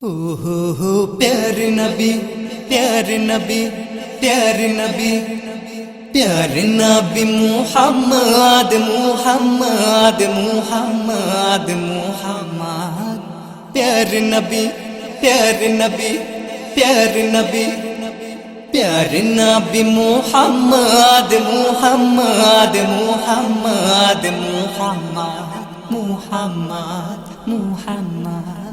ओहो प्यारे नबी प्यारे नबी प्यारे नबी प्यारे नबी मुहम्मद मुहम्मद मुहम्मद मुहम्मद प्यारे नबी प्यारे नबी प्यारे नबी प्यारे नबी मुहम्मद मुहम्मद मुहम्मद मुहम्मद मुहम्मद मुहम्मद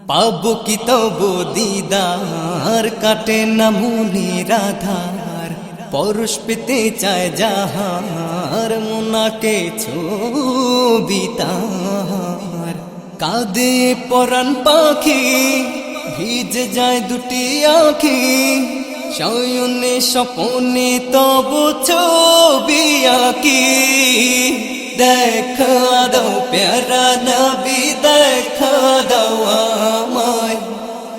पाबो की तबो दीदार काटे न मुनिर आधार परुष पेते चाय जाहार मुना के छबि तार कादे परान पाखी ভিজ যায় দুটি আঁখি শয়নে স্বপনে তব ছবি আঁকি দেখা দাও প্যারা নবী দেখা দাও আমায়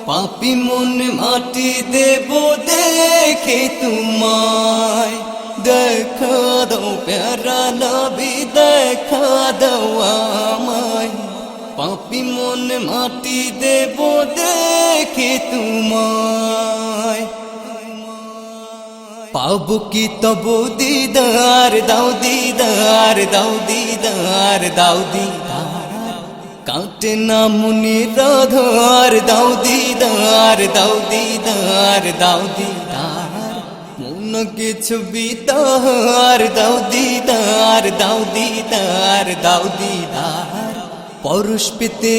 পাপী মন মাটি দেব দেখে তোমায় দেখা দাও প্যারা নবী দেখা দাও আমায় পাপী মন মাটি দেব দেখে তোমায় পাবো কি তব দিদার দাও দিদার দাও দিদার দাও দিদার কাটে না মুনির আধার দাও দিদার দাও দিদার দাও দিদার মন কে ছবি তাহার দাও দিদার দাও দিদার দাও দিদার পরশ পেতে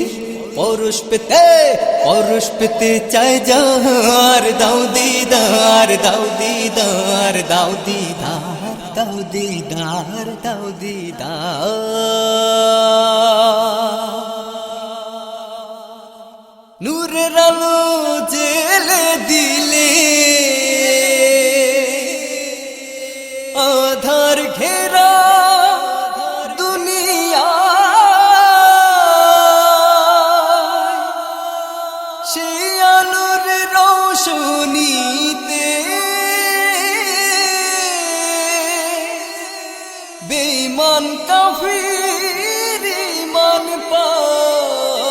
পরশ পেতে চাই যাহার দাও দিদার দাও দিদার দাও দিদার দাও দিদার দাও দিদার নূরের আলো জেলে দিলে আধার ঘেরা রোশনীতে বেঈমান কাফির ঈমান পায়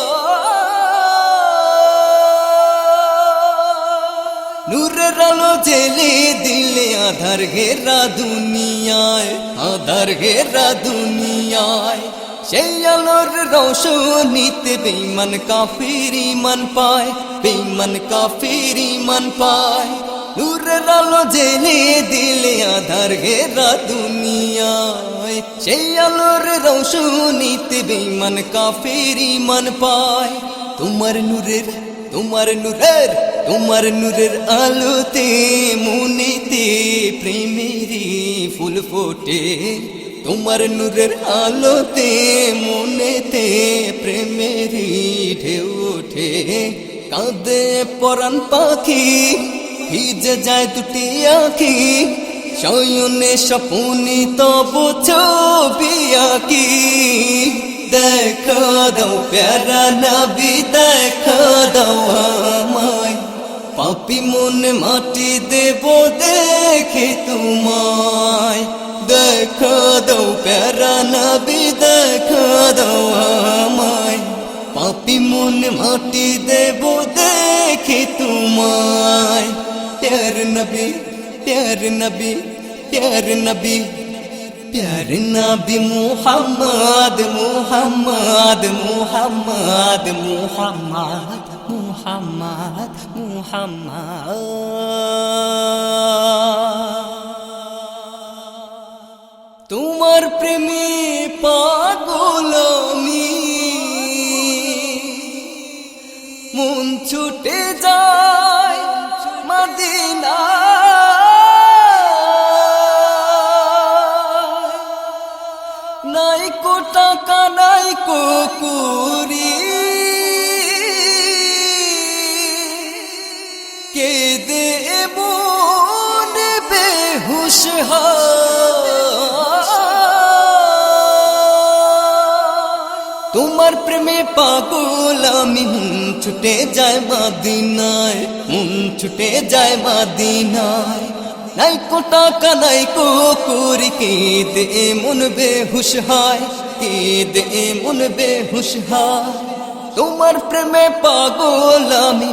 নূরের আলো জেলে দিলে আধার ঘেরা দুনিয়ায় আধার ঘেরা দুনিয়ায় সেই আলোর রোশনীতে বেঈমান কাফির ঈমান পায় বেঈমান কাফির ঈমান পায় নূরের আলো জেলে দিলে আধার ঘেরা দুনিয়ায় সেই আলোর রোশনীতে বেঈমান কাফির ঈমান পায় তোমার নূরের আলোতে মনেতে প্রেমেরই ফুল ফোটে তোমার নূরের আলোতে মনেতে প্রেমেরই ঢেউ ওঠে কাঁদে পরাণ পাখি ভিজে যায় দুটি আঁখি শয়নে স্বপনে তব ছবি আঁকি দেখা দাও প্যারা নবী দেখা দাও আমায় পাপী মন মাটি দেব দেখে তোমায় দেখা দাও প্যারা নবী দেখা দাও আমায় পাপী মন মাটি দেব দেখে তোমায় প্যারে নবী প্যারে নবী প্যারে নবী প্যারে নবী মুহাম্মদ মুহাম্মদ মুহাম্মদ মুহাম্মদ মুহাম্মদ মুহাম্মদ তোমার প্রেমে পাগল আমি মন ছুটে যায় মদিনা নাই কো টাকা নাই কো কুড়ি কে দেব বেহুশ তোমার প্রেমে পাগল আমি মন ছুটে যায় মদিনায় মন ছুটে যায় মদিনায় নাই কো টাকা নাই কো কুড়ি কে দে মন বেহুশ হয় কে দে মন বেহুশ হয় তোমার প্রেমে পাগল আমি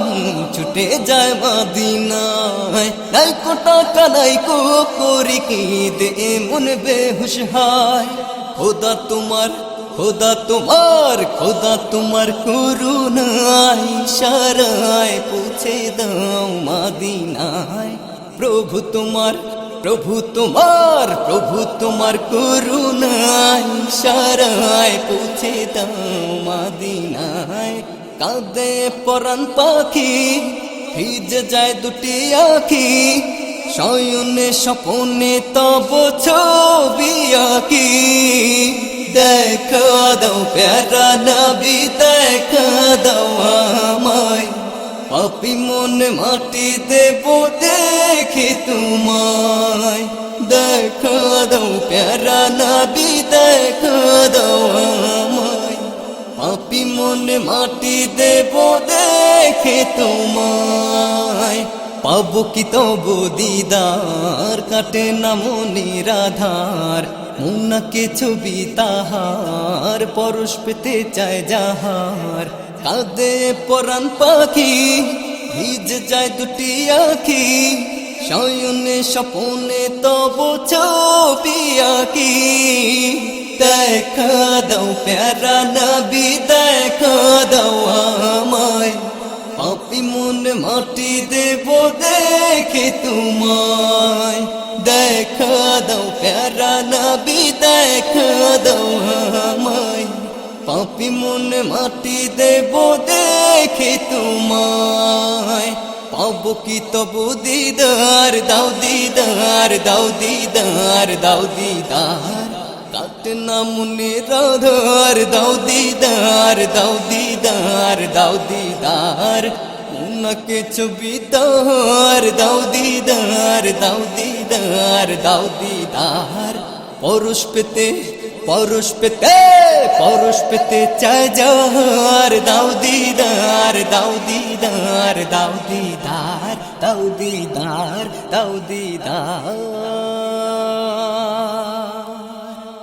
ছুটে যায় মদিনায় নাই কো টাকা নাই কো করি কি দে মন বেহুশ হয় খোদা তোমার খোদা তোমার খোদা তোমার করুণায় ইশারায় পৌঁছে দাও মদিনায় প্রভু তোমার প্রভু তোমার প্রভু তোমার করুণায় ইশারায় পৌঁছে দাও মদিনায় কাঁদে পরাণ পাখি ভিজে যায় দুটি আঁখি শয়নে স্বপনে তব ছবি আঁকি দেখা দাও প্যারা নবী দেখা দাও আমায় পাপী মন মাটি দেব দেখে তোমায় দেখা দাও প্যারা নবী দেখা দাও আমায় পাপী মন মাটি দেব দেখে তোমায় পাবো কি তবু দিদার কাটে না মনির আধার মুন্নাকে ছবি তাহার পরশ পেতে চায় যাহার কাঁদে পরাণ পাখি ভিজ যায় দুটি আঁখি শয়নে স্বপনে তব ছবি আঁকি দেখা দাও প্যারা নবী দেখা দাও আমায় পাপী মন মাটি দেব দেখে তোমায় দেখা দাও প্যারা নবী দেখা দাও আমায় পাপী মন মাটি দেব দেখে তোমায় পাবো কি তবু দিদার দাও দিদার দাও দিদার দাও দিদার কাটে না মনে রাধার দাও দিদার দাও দিদার দাও দিদার মুন্নাকে ছবি তাহার দাও দিদার দাও দিদার দাও দিদার পরশ পেতে পরশ পেতে পরশ পেতে চায় যাহার দাও দিদার দাও দিদার দাও দিদার দাও দিদার দাও দিদার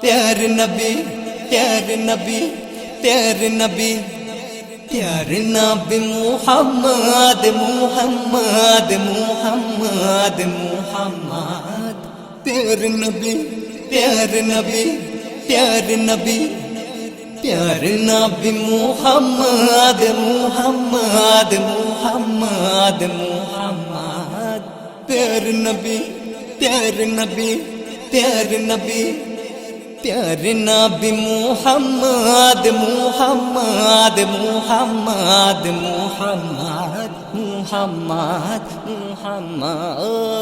प्यार नबी प्यार नबी प्यार नबी प्यार नबी मुहम्मद मुहम्मद मुहम्मद मुहम्मद प्यार नबी प्यार नबी प्यार नबी प्यार नबी मुहम्मद मुहम्मद मुहम्मद मुहम्मद प्यार नबी प्यार नबी प्यार नबी प्यार नबी मुहम्मद मुहम्मद मुहम्मद मुहम्मद मुहम्मद मुहम्मद